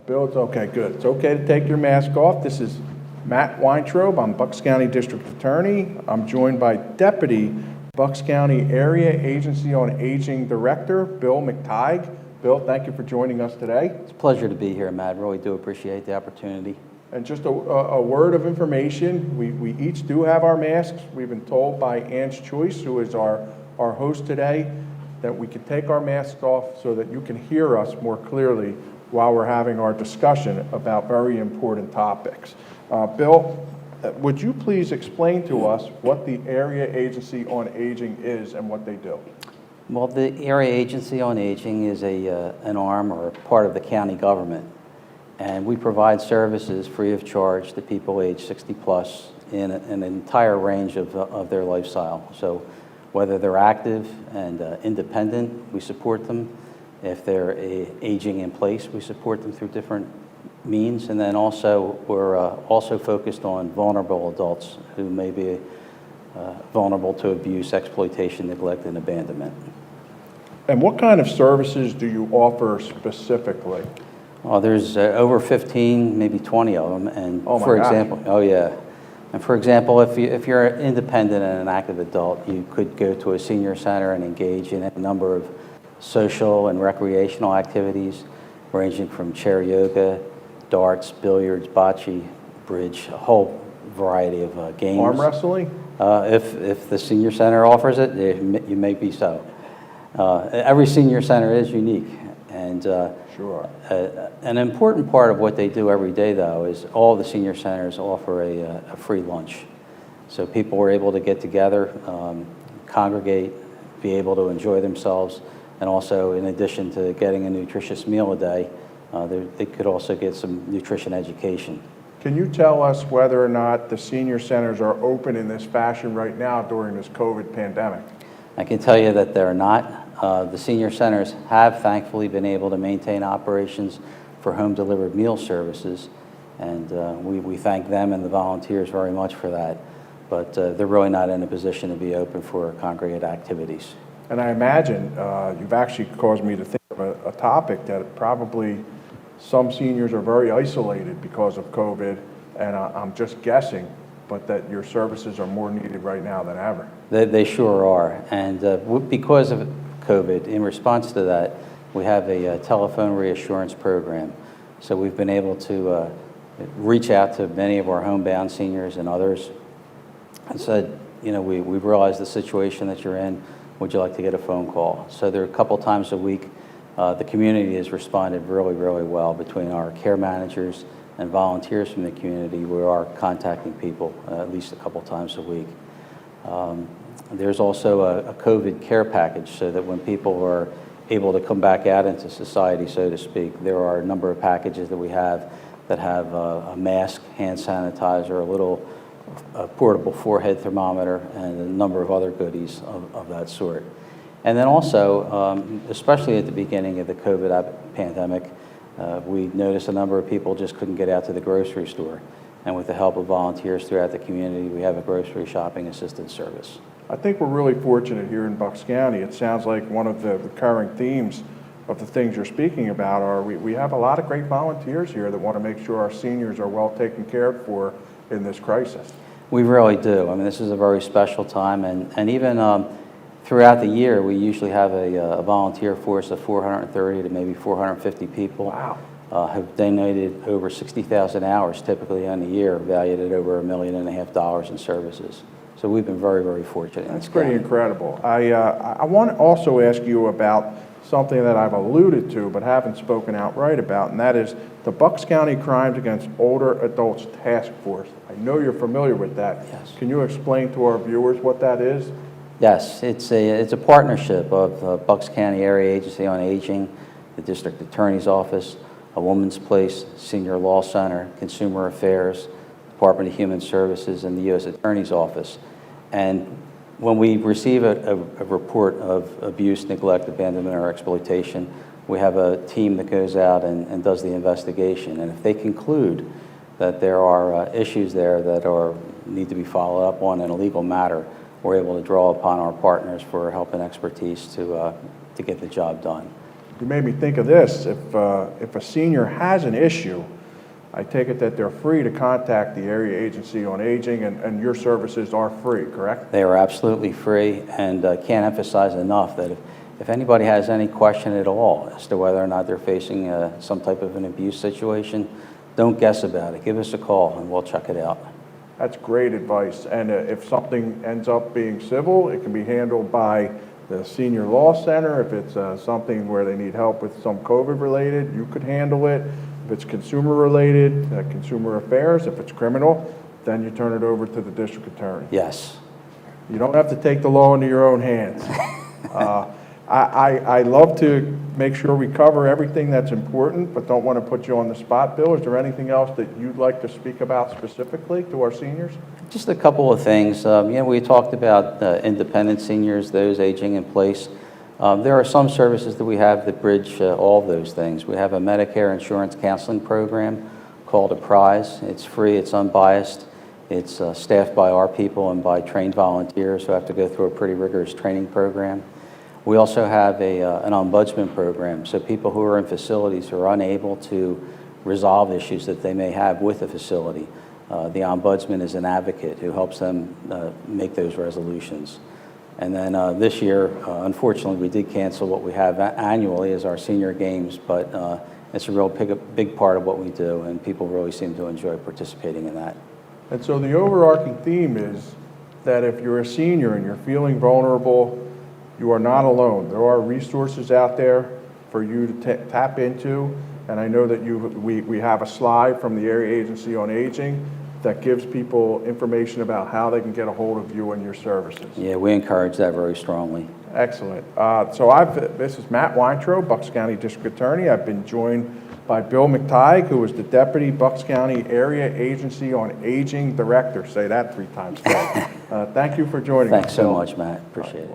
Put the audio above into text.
Bill, it's okay, good. It's okay to take your mask off. This is Matt Weintraub. I'm Bucks County District Attorney. I'm joined by Deputy Bucks County Area Agency on Aging Director, Bill McTigue. Bill, thank you for joining us today. It's a pleasure to be here, Matt. Really do appreciate the opportunity. And just a word of information, we each do have our masks. We've been told by Ann's Choice, who is our host today, that we can take our masks off so that you can hear us more clearly while we're having our discussion about very important topics. Bill, would you please explain to us what the Area Agency on Aging is and what they do? Well, the Area Agency on Aging is an arm or a part of the county government, and we provide services free of charge to people age 60 plus in an entire range of their lifestyle. So whether they're active and independent, we support them. If they're aging in place, we support them through different means. And then also, we're also focused on vulnerable adults who may be vulnerable to abuse, exploitation, neglect, and abandonment. And what kind of services do you offer specifically? Well, there's over 15, maybe 20 of them. And for example, And for example, if you're independent and an active adult, you could go to a senior center and engage in a number of social and recreational activities, ranging from chair yoga, darts, billiards, bocce, bridge, a whole variety of games. Arm wrestling? If the senior center offers it, you may be so. Every senior center is unique. And sure. An important part of what they do every day, though, is all the senior centers offer a free lunch. So people are able to get together, congregate, be able to enjoy themselves, and also, in addition to getting a nutritious meal a day, they could also get some nutrition education. Can you tell us whether or not the senior centers are open in this fashion right now during this COVID pandemic? I can tell you that they're not. The senior centers have thankfully been able to maintain operations for home-delivered meal services, and we thank them and the volunteers very much for that. But they're really not in a position to be open for congregate activities. And I imagine you've actually caused me to think of a topic that probably some seniors are very isolated because of COVID, and I'm just guessing, but that your services are more needed right now than ever. They sure are. And because of COVID, in response to that, we have a telephone reassurance program. So we've been able to reach out to many of our homebound seniors and others and said, you know, we realize the situation that you're in. Would you like to get a phone call? So there are a couple times a week. The community has responded really, really well between our care managers and volunteers from the community. We are contacting people at least a couple times a week. There's also a COVID care package so that when people are able to come back out into society, so to speak, there are a number of packages that we have that have a mask, hand sanitizer, a little portable forehead thermometer, and a number of other goodies of that sort. And then also, especially at the beginning of the COVID pandemic, we noticed a number of people just couldn't get out to the grocery store. And with the help of volunteers throughout the community, we have a grocery shopping assistance service. I think we're really fortunate here in Bucks County. It sounds like one of the recurring themes of the things you're speaking about are we have a lot of great volunteers here that want to make sure our seniors are well taken care of for in this crisis. We really do. I mean, this is a very special time, and even throughout the year, we usually have a volunteer force of 430 to maybe 450 people. Wow. Have donated over 60,000 hours typically in a year, valued at over $1.5 million in services. So we've been very, very fortunate. That's pretty incredible. I want to also ask you about something that I've alluded to but haven't spoken outright about, and that is the Bucks County Crimes Against Older Adults Task Force. I know you're familiar with that. Yes. Can you explain to our viewers what that is? Yes, it's a partnership of Bucks County Area Agency on Aging, the District Attorney's Office, A Woman's Place, Senior Law Center, Consumer Affairs, Department of Human Services, and the U.S. Attorney's Office. And when we receive a report of abuse, neglect, abandonment, or exploitation, we have a team that goes out and does the investigation. And if they conclude that there are issues there that need to be followed up on in a legal matter, we're able to draw upon our partners for help and expertise to get the job done. you made me think of this. If a senior has an issue, I take it that they're free to contact the Area Agency on Aging, and your services are free, correct? They are absolutely free, and can't emphasize enough that if anybody has any question at all as to whether or not they're facing some type of an abuse situation, don't guess about it. Give us a call and we'll check it out. That's great advice. And if something ends up being civil, it can be handled by the Senior Law Center. If it's something where they need help with some COVID related, you could handle it. If it's consumer related, consumer affairs. If it's criminal, then you turn it over to the district attorney. Yes. You don't have to take the law into your own hands. I love to make sure we cover everything that's important, but don't want to put you on the spot. Bill, is there anything else that you'd like to speak about specifically to our seniors? Just a couple of things. We talked about independent seniors, those aging in place. There are some services that we have that bridge all of those things. We have a Medicare insurance counseling program called Apprise. It's free, it's unbiased. It's staffed by our people and by trained volunteers who have to go through a pretty rigorous training program. We also have an Ombudsman program, so people who are in facilities who are unable to resolve issues that they may have with a facility. The Ombudsman is an advocate who helps them make those resolutions. And then this year, unfortunately, we did cancel what we have annually as our senior games, but it's a real big part of what we do, and people really seem to enjoy participating in that. And so the overarching theme is that if you're a senior and you're feeling vulnerable, you are not alone. There are resources out there for you to tap into, and I know that we have a slide from the Area Agency on Aging that gives people information about how they can get a hold of you and your services. Yeah, we encourage that very strongly. Excellent. This is Matt Weintraub, Bucks County District Attorney. I've been joined by Bill McTigue, who is the Deputy Bucks County Area Agency on Aging Director. Say that 3 times fast. Thank you for joining us. Thanks so much, Matt. Appreciate it.